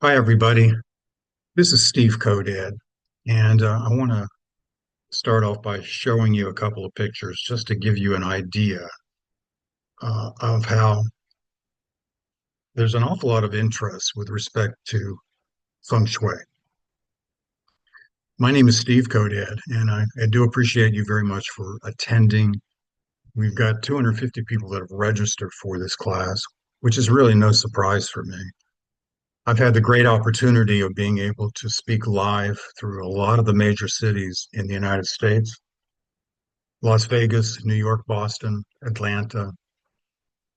Hi, everybody. This is Steve Kodad, and I want to start off by showing you a couple of pictures just to give you an idea of how there's an awful lot of interest with respect to Feng Shui. My name is Steve Kodad, and I do appreciate you very much for attending. We've got 250 people that have registered for this class, which is really no surprise for me. I've had the great opportunity of being able to speak live through a lot of the major cities in the United States. Las Vegas, New York, Boston, Atlanta,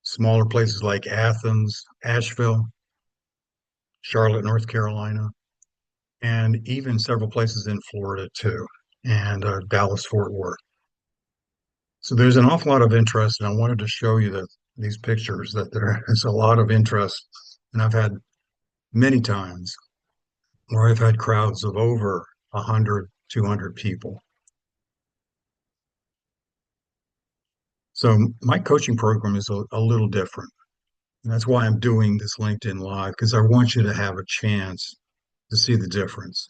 smaller places like Athens, Asheville, Charlotte, North Carolina, and even several places in Florida too, and Dallas, Fort Worth. So there's an awful lot of interest, and I wanted to show you that these pictures that there is a lot of interest, and I've had many times where I've had crowds of over 100, 200 people. So my coaching program is a little different. And that's why I'm doing this LinkedIn Live, because I want you to have a chance to see the difference.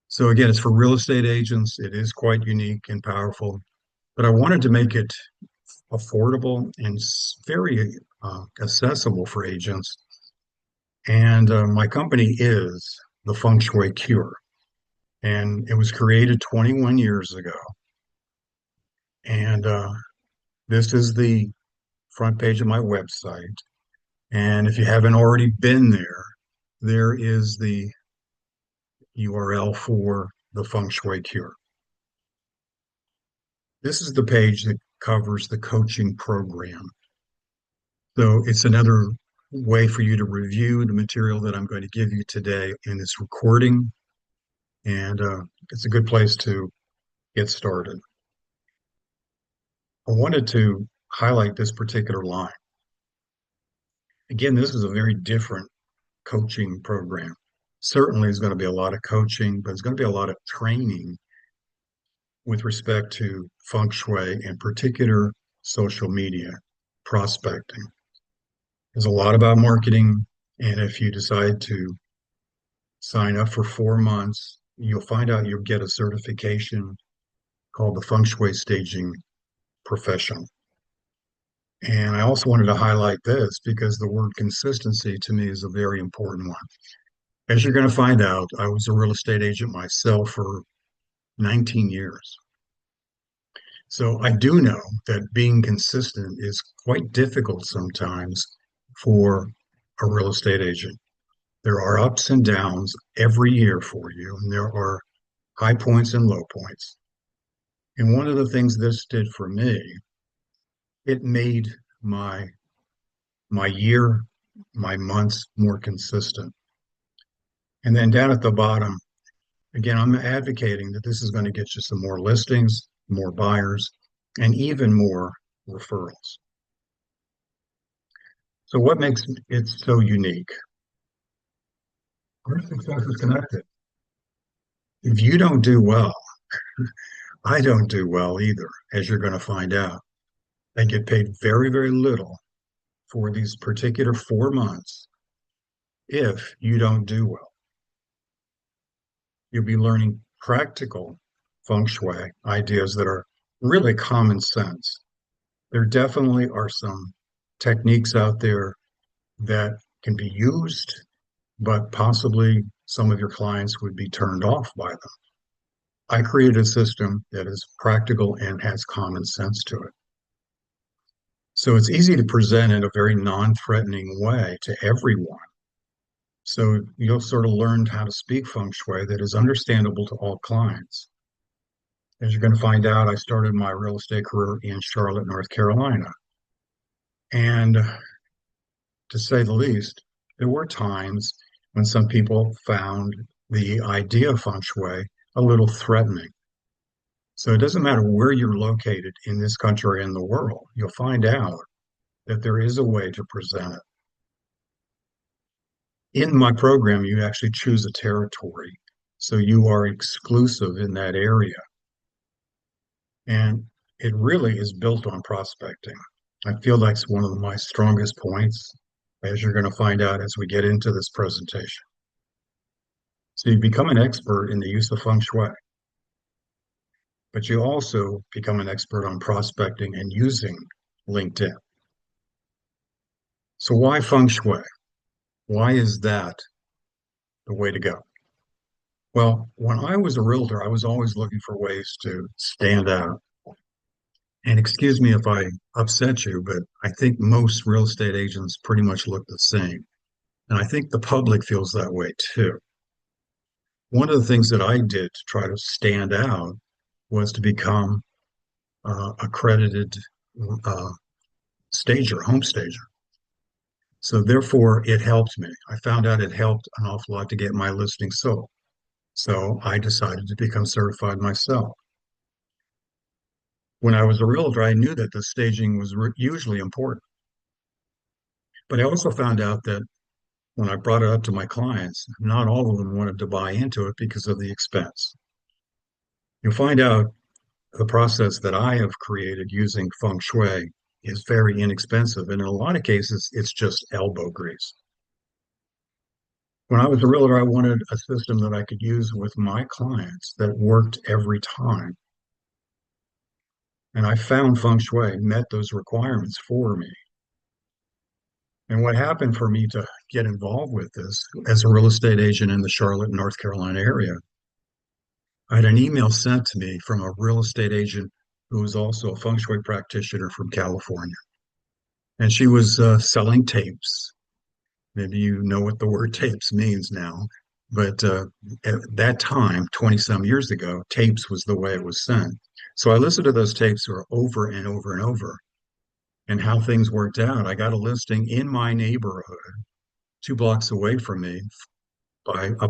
So again, it's for real estate agents. It is quite unique and powerful, but I wanted to make it affordable and very accessible for agents. And my company is the Feng Shui Cure, and it was created 21 years ago. And this is the front page of my website. And if you haven't already been there, there is the URL for the Feng Shui Cure. This is the page that covers the coaching program. So it's another way for you to review the material that I'm going to give you today in this recording. And it's a good place to get started. I wanted to highlight this particular line. Again, this is a very different coaching program. Certainly, there's going to be a lot of coaching, but it's going to be a lot of training with respect to feng shui, in particular social media prospecting. There's a lot about marketing, and if you decide to sign up for 4 months, you'll find out you'll get a certification called the Feng Shui Staging Professional. And I also wanted to highlight this because the word consistency to me is a very important one. As you're going to find out, I was a real estate agent myself for 19 years. So I do know that being consistent is quite difficult sometimes for a real estate agent. There are ups and downs every year for you, and there are high points and low points. And one of the things this did for me, it made my my year, my months more consistent. And then down at the bottom, again, I'm advocating that this is going to get you some more listings, more buyers, and even more referrals. So what makes it so unique? Our success is connected. If you don't do well, I don't do well either, as you're going to find out. I get paid very, very little for these particular 4 months if you don't do well. You'll be learning practical feng shui ideas that are really common sense. There definitely are some techniques out there that can be used, but possibly some of your clients would be turned off by them. I created a system that is practical and has common sense to it. So it's easy to present in a very non-threatening way to everyone. So you'll sort of learn how to speak feng shui that is understandable to all clients. As you're going to find out, I started my real estate career in Charlotte, North Carolina. And to say the least, there were times when some people found the idea of feng shui a little threatening. So it doesn't matter where you're located in this country or in the world, you'll find out that there is a way to present it. In my program, you actually choose a territory. So you are exclusive in that area. And it really is built on prospecting. I feel that's one of my strongest points, as you're going to find out as we get into this presentation. So you become an expert in the use of Feng Shui, but you also become an expert on prospecting and using LinkedIn. So why Feng Shui? Why is that the way to go? Well, when I was a realtor, I was always looking for ways to stand out. And excuse me if I upset you, but I think most real estate agents pretty much look the same. And I think the public feels that way too. One of the things that I did to try to stand out was to become accredited uh, stager, home stager. So therefore, it helped me. I found out it helped an awful lot to get my listing sold. So I decided to become certified myself. When I was a realtor, I knew that the staging was usually important. But I also found out that when I brought it up to my clients, not all of them wanted to buy into it because of the expense. You'll find out the process that I have created using feng shui is very inexpensive. And in a lot of cases, it's just elbow grease. When I was a realtor, I wanted a system that I could use with my clients that worked every time. And I found feng shui met those requirements for me. And what happened for me to get involved with this as a real estate agent in the Charlotte, North Carolina area, I had an email sent to me from a real estate agent who was also a feng shui practitioner from California. And she was selling tapes. Maybe you know what the word tapes means now. But at that time, 20 some years ago, tapes was the way it was sent. So I listened to those tapes over and over and over and how things worked out. I got a listing in my neighborhood, 2 blocks away from me, by a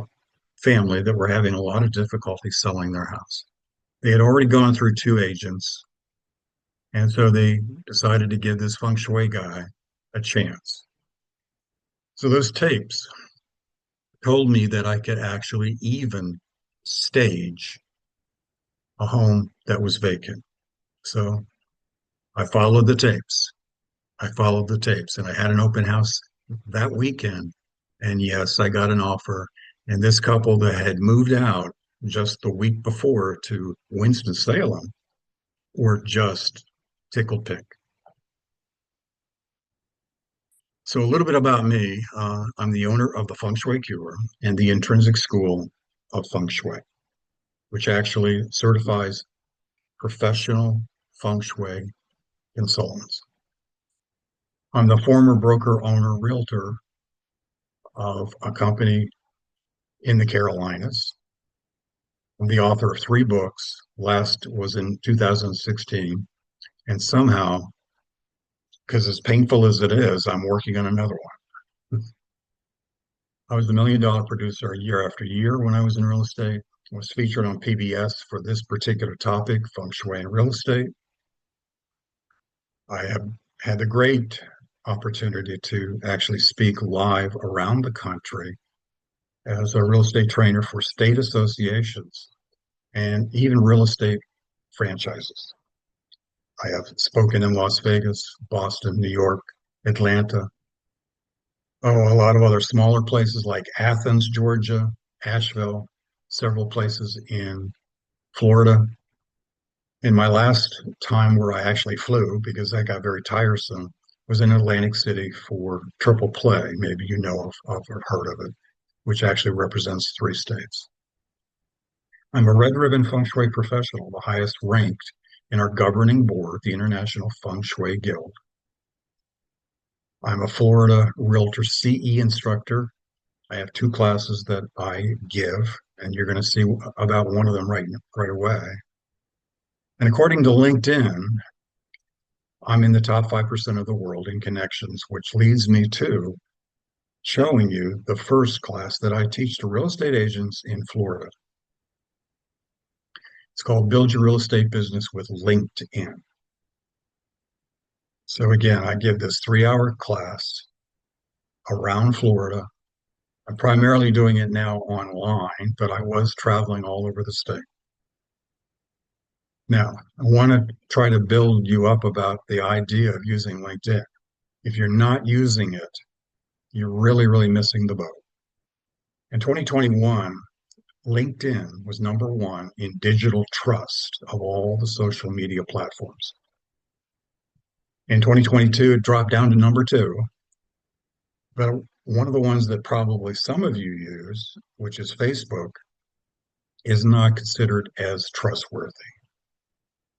family that were having a lot of difficulty selling their house. They had already gone through two agents, and so they decided to give this feng shui guy a chance. So those tapes told me that I could actually even stage a home that was vacant. So I followed the tapes. I followed the tapes, and I had an open house that weekend. And yes, I got an offer. And this couple that had moved out just the week before to Winston-Salem were just tickled pink. So a little bit about me. I'm the owner of the Feng Shui Cure and the Intrinsic School of Feng Shui, which actually certifies professional Feng Shui consultants. I'm the former broker, owner, realtor of a company in the Carolinas. I'm the author of 3 books. Last was in 2016. And somehow, because as painful as it is, I'm working on another one. I was the $1 million producer year after year when I was in real estate. I was featured on PBS for this particular topic, feng shui and real estate. I have had the great opportunity to actually speak live around the country as a real estate trainer for state associations and even real estate franchises. I have spoken in Las Vegas, Boston, New York, Atlanta, a lot of other smaller places like Athens, Georgia, Asheville, several places in Florida. In my last time where I actually flew, because that got very tiresome, was in Atlantic City for Triple Play. Maybe you know of or heard of it, which actually represents 3 states. I'm a red ribbon feng shui professional, the highest ranked in our governing board, the International Feng Shui Guild. I'm a Florida Realtor CE instructor. I have 2 classes that I give, and you're going to see about one of them right away. And according to LinkedIn, I'm in the top 5% of the world in connections, which leads me to showing you the first class that I teach to real estate agents in Florida. It's called Build Your Real Estate Business with LinkedIn. So again, I give this 3-hour class around Florida. I'm primarily doing it now online, but I was traveling all over the state. Now, I want to try to build you up about the idea of using LinkedIn. If you're not using it, you're really, really missing the boat. In 2021, LinkedIn was number one in digital trust of all the social media platforms. In 2022, it dropped down to number two. But one of the ones that probably some of you use, which is Facebook, is not considered as trustworthy.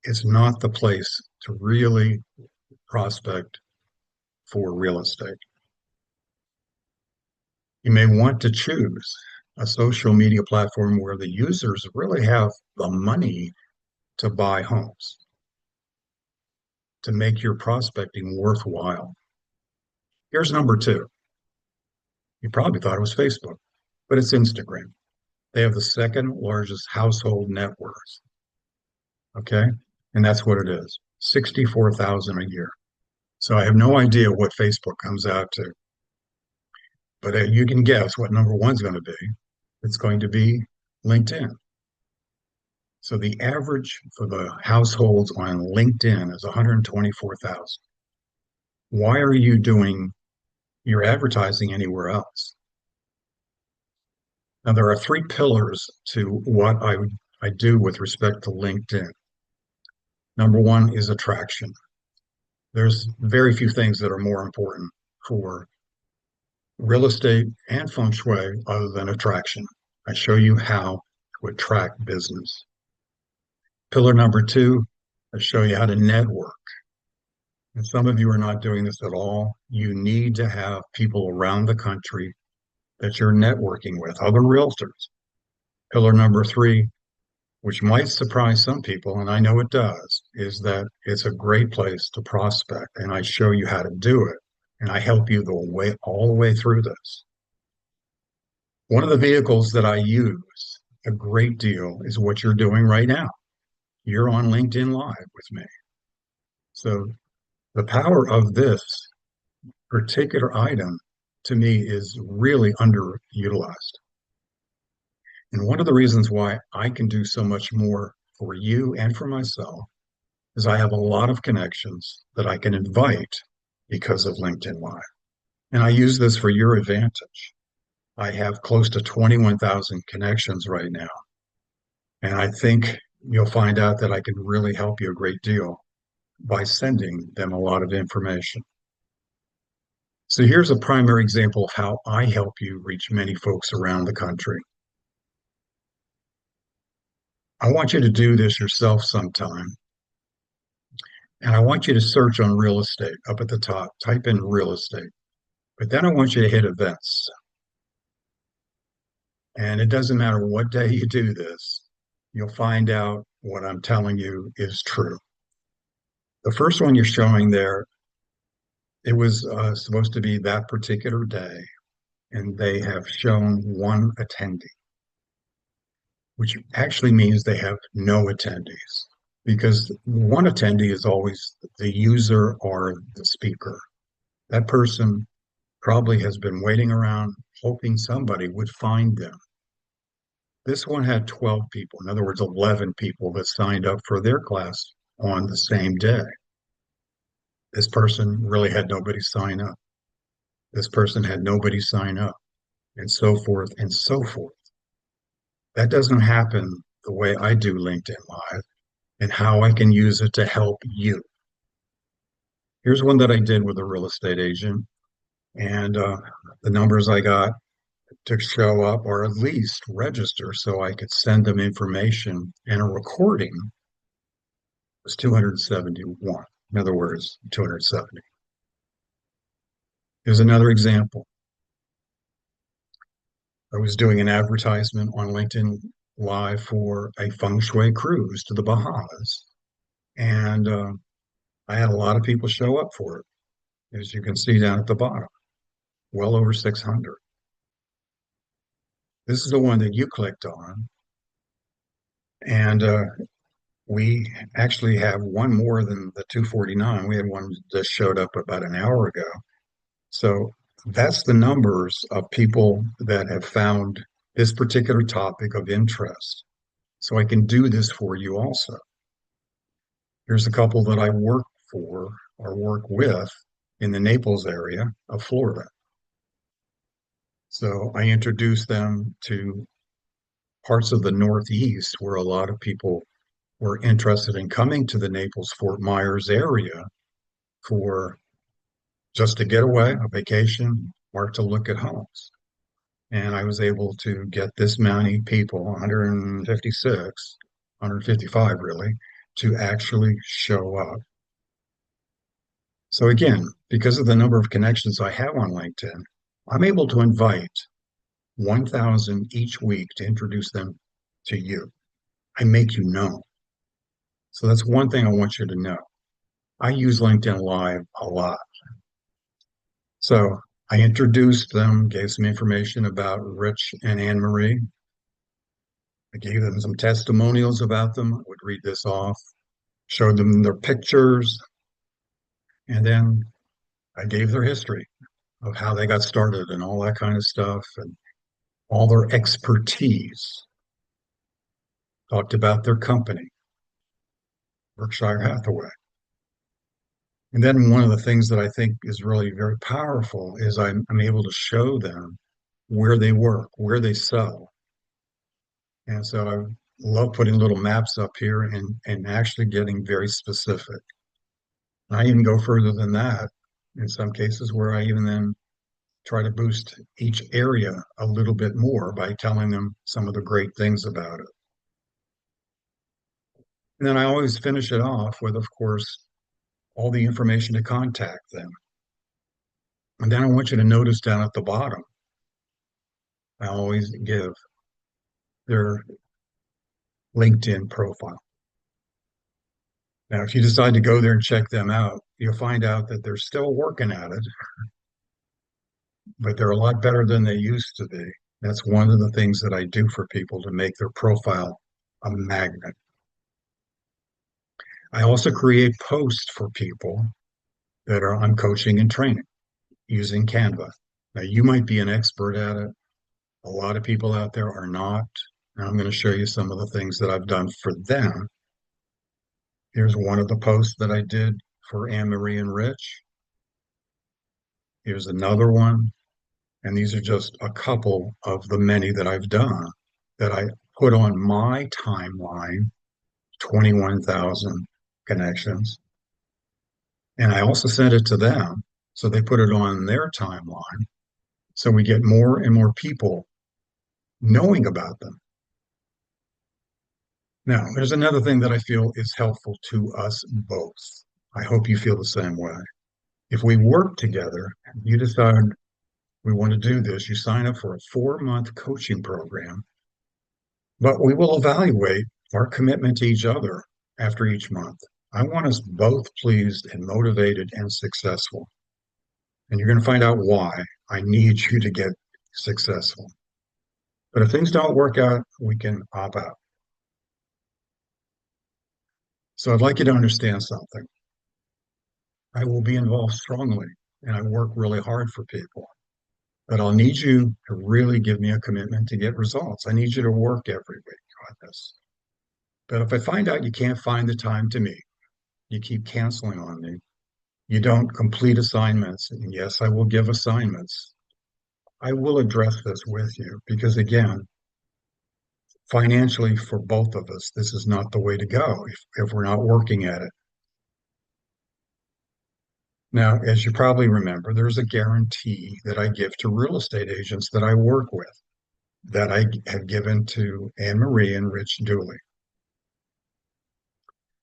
It's not the place to really prospect for real estate. You may want to choose a social media platform where the users really have the money to buy homes to make your prospecting worthwhile. Here's number two. You probably thought it was Facebook, but it's Instagram. They have the second largest household net worth. Okay. And that's what it is. 64,000 a year. So I have no idea what Facebook comes out to, but you can guess what number one's going to be. It's going to be LinkedIn. So the average for the households on LinkedIn is 124,000. Why are you doing your advertising anywhere else? Now, there are three pillars to what I do with respect to LinkedIn. Number one is attraction. There's very few things that are more important for real estate and feng shui other than attraction. I show you how to attract business. Pillar number two, I show you how to network. And some of you are not doing this at all. You need to have people around the country that you're networking with, other realtors. Pillar number three, which might surprise some people, and I know it does, is that it's a great place to prospect. And I show you how to do it. And I help you all the way through this. One of the vehicles that I use a great deal is what you're doing right now. You're on LinkedIn Live with me. So the power of this particular item to me is really underutilized. And one of the reasons why I can do so much more for you and for myself is I have a lot of connections that I can invite because of LinkedIn Live. And I use this for your advantage. I have close to 21,000 connections right now. And I think you'll find out that I can really help you a great deal by sending them a lot of information. So here's a primary example of how I help you reach many folks around the country. I want you to do this yourself sometime. And I want you to search on real estate up at the top, type in real estate. But then I want you to hit events. And it doesn't matter what day you do this, you'll find out what I'm telling you is true. The first one you're showing there, it was supposed to be that particular day, and they have shown one attendee, which actually means they have no attendees because one attendee is always the user or the speaker. That person probably has been waiting around hoping somebody would find them. This one had 12 people, in other words, 11 people that signed up for their class on the same day. This person really had nobody sign up. This person had nobody sign up, and so forth and so forth. That doesn't happen the way I do LinkedIn Live and how I can use it to help you. Here's one that I did with a real estate agent, and the numbers I got to show up or at least register so I could send them information and a recording was 271. In other words, 270. Here's another example. I was doing an advertisement on LinkedIn Live for a feng shui cruise to the Bahamas. And I had a lot of people show up for it, as you can see down at the bottom, well over 600. This is the one that you clicked on. And we actually have one more than the 249. We had one that showed up about an hour ago. So that's the numbers of people that have found this particular topic of interest. So I can do this for you also. Here's a couple that I work for or work with in the Naples area of Florida. So I introduced them to parts of the Northeast where a lot of people were interested in coming to the Naples Fort Myers area for just to get away, a vacation, or to look at homes. And I was able to get this many people, 156, 155 really, to actually show up. So again, because of the number of connections I have on LinkedIn, I'm able to invite 1,000 each week to introduce them to you. I make you known. So that's one thing I want you to know. I use LinkedIn Live a lot. So I introduced them, gave some information about Rich and Anne Marie. I gave them some testimonials about them. I would read this off, showed them their pictures, and then I gave their history of how they got started and all that kind of stuff and all their expertise. Talked about their company, Berkshire Hathaway. And then one of the things that I think is really very powerful is I'm able to show them where they work, where they sell. And so I love putting little maps up here and actually getting very specific. And I even go further than that in some cases where I even then try to boost each area a little bit more by telling them some of the great things about it. And then I always finish it off with, of course, all the information to contact them. And then I want you to notice down at the bottom, I always give their LinkedIn profile. Now, if you decide to go there and check them out, you'll find out that they're still working at it, but they're a lot better than they used to be. That's one of the things that I do for people to make their profile a magnet. I also create posts for people that are on coaching and training using Canva. Now, you might be an expert at it. A lot of people out there are not. And I'm going to show you some of the things that I've done for them. Here's one of the posts that I did for Anne Marie and Rich. Here's another one. And these are just a couple of the many that I've done that I put on my timeline, 21,000 connections. And I also sent it to them. So they put it on their timeline. So we get more and more people knowing about them. Now, there's another thing that I feel is helpful to us both. I hope you feel the same way. If we work together, you decide we want to do this, you sign up for a 4-month coaching program, but we will evaluate our commitment to each other after each month. I want us both pleased and motivated and successful. And you're going to find out why I need you to get successful. But if things don't work out, we can opt out. So I'd like you to understand something. I will be involved strongly and I work really hard for people. But I'll need you to really give me a commitment to get results. I need you to work every week on this. But if I find out you can't find the time to meet, you keep canceling on me, you don't complete assignments, and yes, I will give assignments. I will address this with you because, again, financially for both of us, this is not the way to go if we're not working at it. Now, as you probably remember, there's a guarantee that I give to real estate agents that I work with that I have given to Anne Marie and Rich Dooley.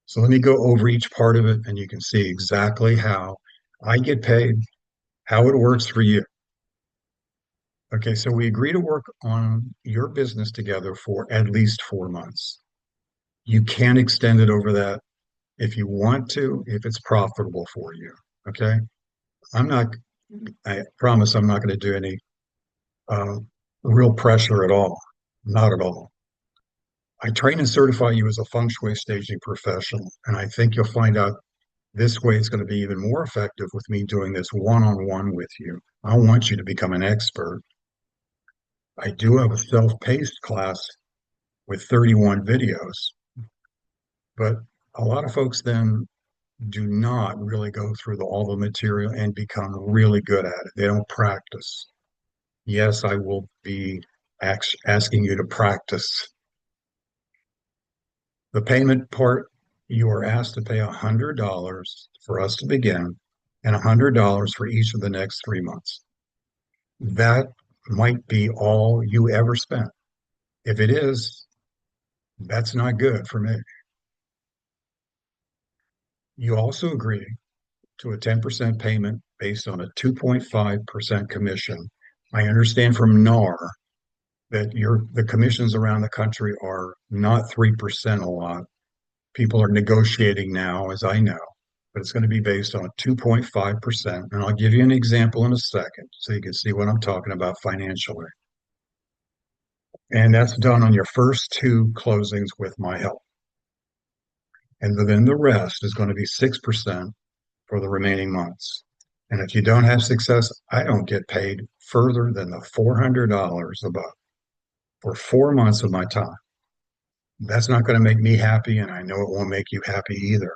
So let me go over each part of it and you can see exactly how I get paid, how it works for you. Okay, so we agree to work on your business together for at least 4 months. You can extend it over that if you want to, if it's profitable for you. Okay, I'm not, I promise I'm not going to do any uh, real pressure at all. Not at all. I train and certify you as a feng shui staging professional, and I think you'll find out this way it's going to be even more effective with me doing this one-on-one with you. I want you to become an expert. I do have a self-paced class with 31 videos, but a lot of folks then do not really go through all the material and become really good at it. They don't practice. Yes, I will be asking you to practice. The payment part, you are asked to pay $100 for us to begin and $100 for each of the next 3 months. That might be all you ever spent. If it is, that's not good for me. You also agree to a 10% payment based on a 2.5% commission. I understand from NAR that the commissions around the country are not 3% a lot. People are negotiating now, as I know, but it's going to be based on 2.5%. And I'll give you an example in a second so you can see what I'm talking about financially. And that's done on your first two closings with my help. And then the rest is going to be 6% for the remaining months. And if you don't have success, I don't get paid further than the $400 above for 4 months of my time. That's not going to make me happy, and I know it won't make you happy either.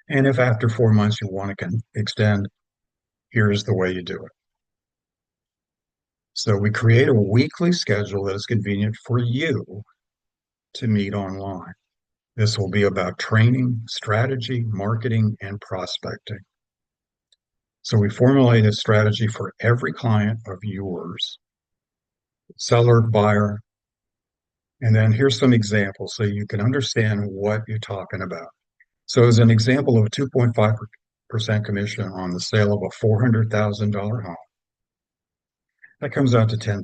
And if after 4 months you want to extend, here's the way you do it. So we create a weekly schedule that is convenient for you to meet online. This will be about training, strategy, marketing, and prospecting. So we formulate a strategy for every client of yours, seller, buyer. And then here's some examples so you can understand what you're talking about. So as an example of a 2.5% commission on the sale of a $400,000 home, that comes out to $10,000.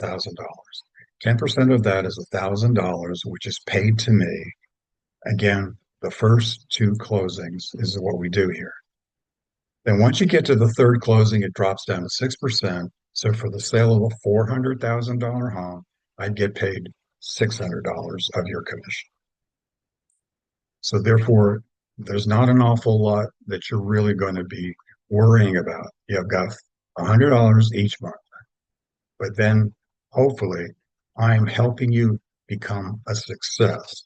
10% of that is $1,000, which is paid to me. Again, the first two closings is what we do here. Then once you get to the third closing, it drops down to 6%. So for the sale of a $400,000 home, I'd get paid $600 of your commission. So therefore, there's not an awful lot that you're really going to be worrying about. You've got $100 each month, but then hopefully I'm helping you become a success.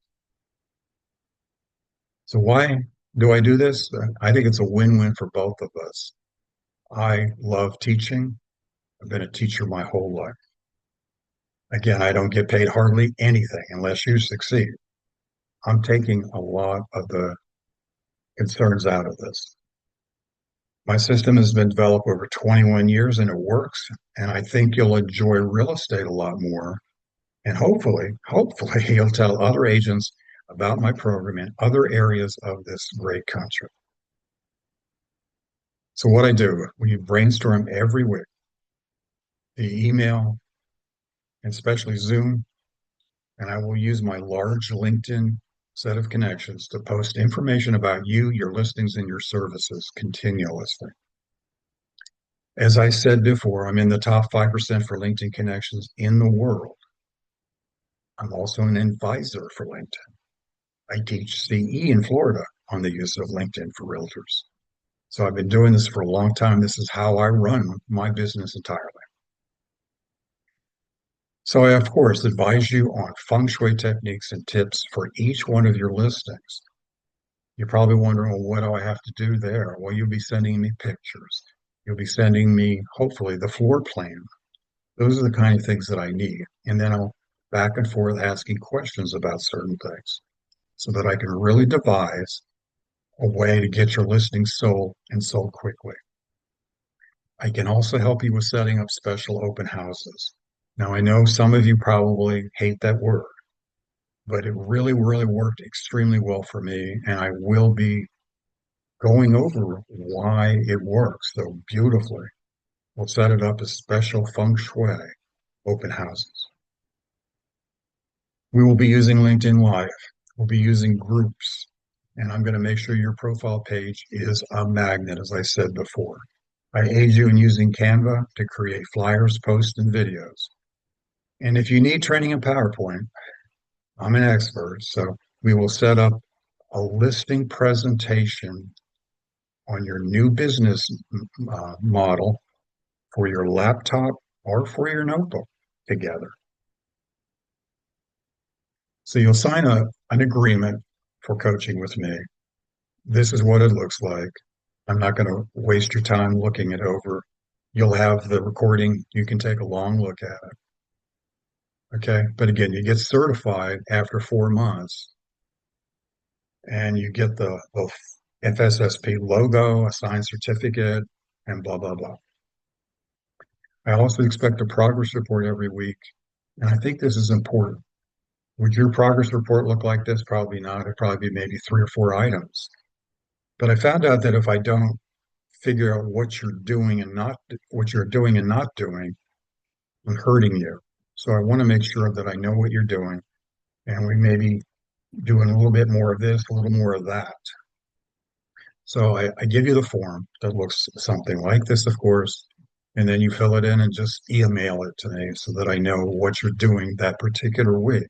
So why do I do this? I think it's a win-win for both of us. I love teaching. I've been a teacher my whole life. Again, I don't get paid hardly anything unless you succeed. I'm taking a lot of the concerns out of this. My system has been developed over 21 years and it works. And I think you'll enjoy real estate a lot more. And hopefully, you'll tell other agents about my program in other areas of this great country. So what I do, we brainstorm every week, the email, and especially Zoom, and I will use my large LinkedIn set of connections to post information about you, your listings, and your services continuously. As I said before, I'm in the top 5% for LinkedIn connections in the world. I'm also an advisor for LinkedIn. I teach CE in Florida on the use of LinkedIn for realtors. So I've been doing this for a long time. This is how I run my business entirely. So I, of course, advise you on Feng Shui techniques and tips for each one of your listings. You're probably wondering, well, what do I have to do there? Well, you'll be sending me pictures. You'll be sending me, hopefully, the floor plan. Those are the kind of things that I need. And then I'll back and forth asking questions about certain things so that I can really devise a way to get your listing sold and sold quickly. I can also help you with setting up special open houses. Now, I know some of you probably hate that word, but it really, really worked extremely well for me. And I will be going over why it works so beautifully. We'll set it up as special feng shui open houses. We will be using LinkedIn Live. We'll be using groups. And I'm going to make sure your profile page is a magnet, as I said before. I aid you in using Canva to create flyers, posts, and videos. And if you need training in PowerPoint, I'm an expert. So we will set up a listing presentation on your new business model for your laptop or for your notebook together. So you'll sign an agreement for coaching with me. This is what it looks like. I'm not going to waste your time looking it over. You'll have the recording. You can take a long look at it. Okay. But again, you get certified after 4 months and you get the FSSP logo, a signed certificate, and blah, blah, blah. I also expect a progress report every week. And I think this is important. Would your progress report look like this? Probably not. It'd probably be maybe 3 or 4 items. But I found out that if I don't figure out what you're doing and not doing, I'm hurting you. So I want to make sure that I know what you're doing, and we may be doing a little bit more of this, a little more of that. So I give you the form that looks something like this, of course, and then you fill it in and just email it to me so that I know what you're doing that particular week.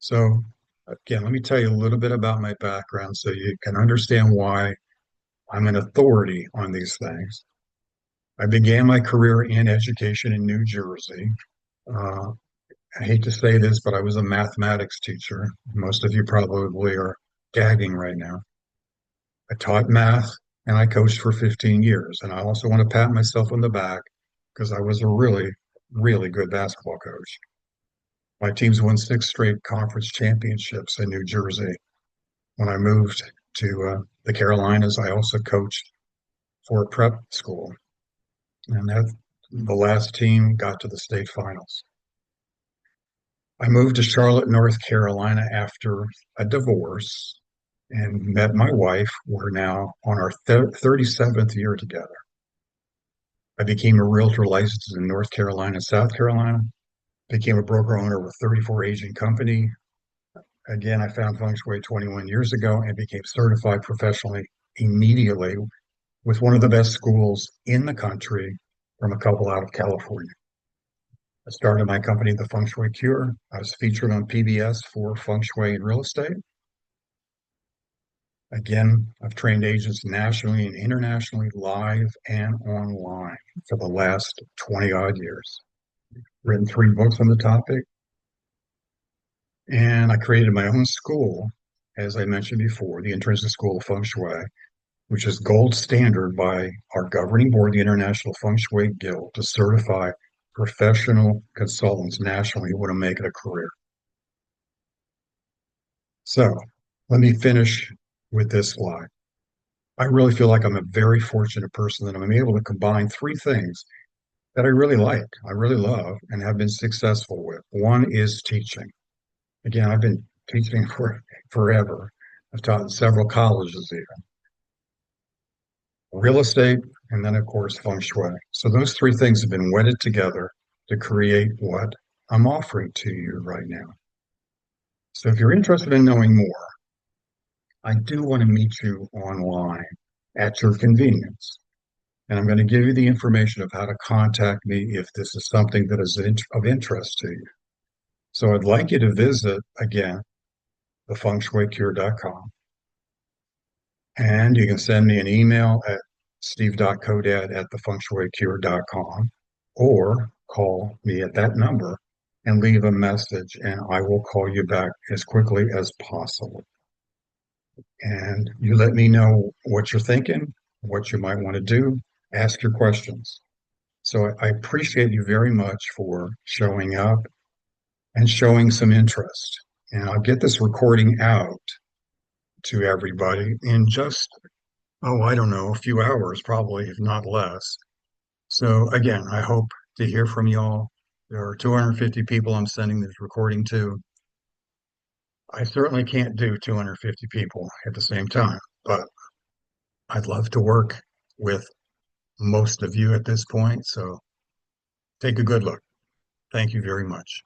So again, let me tell you a little bit about my background so you can understand why I'm an authority on these things. I began my career in education in New Jersey. Uh, I hate to say this, but I was a mathematics teacher. Most of you probably are gagging right now. I taught math and I coached for 15 years. And I also want to pat myself on the back because I was a really, really good basketball coach. My teams won 6 straight conference championships in New Jersey. When I moved to the Carolinas, I also coached for a prep school. And that the last team got to the state finals. I moved to Charlotte, North Carolina after a divorce and met my wife. We're now on our 37th year together. I became a realtor licensed in North Carolina, South Carolina, became a broker owner with 34 agent company. Again, I found Feng Shui 21 years ago and became certified professionally immediately with one of the best schools in the country from a couple out of California. I started my company, The Feng Shui Cure. I was featured on PBS for Feng Shui and real estate. Again, I've trained agents nationally and internationally, live and online for the last 20 odd years. Written 3 books on the topic. And I created my own school, as I mentioned before, the Intrinsic School of Feng Shui, which is gold standard by our governing board, the International Feng Shui Guild, to certify professional consultants nationally who want to make it a career. So let me finish with this slide. I really feel like I'm a very fortunate person that I'm able to combine 3 things that I really like, I really love, and have been successful with. One is teaching. Again, I've been teaching for forever. I've taught in several colleges even. Real estate, and then of course feng shui. So those 3 things have been wedded together to create what I'm offering to you right now. So if you're interested in knowing more, I do want to meet you online at your convenience. And I'm going to give you the information of how to contact me if this is something that is of interest to you. So I'd like you to visit again, thefengshuicure.com. And you can send me an email at steve.kodad@thefengshuicure.com or call me at that number and leave a message, and I will call you back as quickly as possible. And you let me know what you're thinking, what you might want to do, ask your questions. So I appreciate you very much for showing up and showing some interest. And I'll get this recording out to everybody in just, oh, I don't know, a few hours, probably, if not less. So again, I hope to hear from y'all. There are 250 people I'm sending this recording to. I certainly can't do 250 people at the same time, but I'd love to work with most of you at this point. So take a good look. Thank you very much.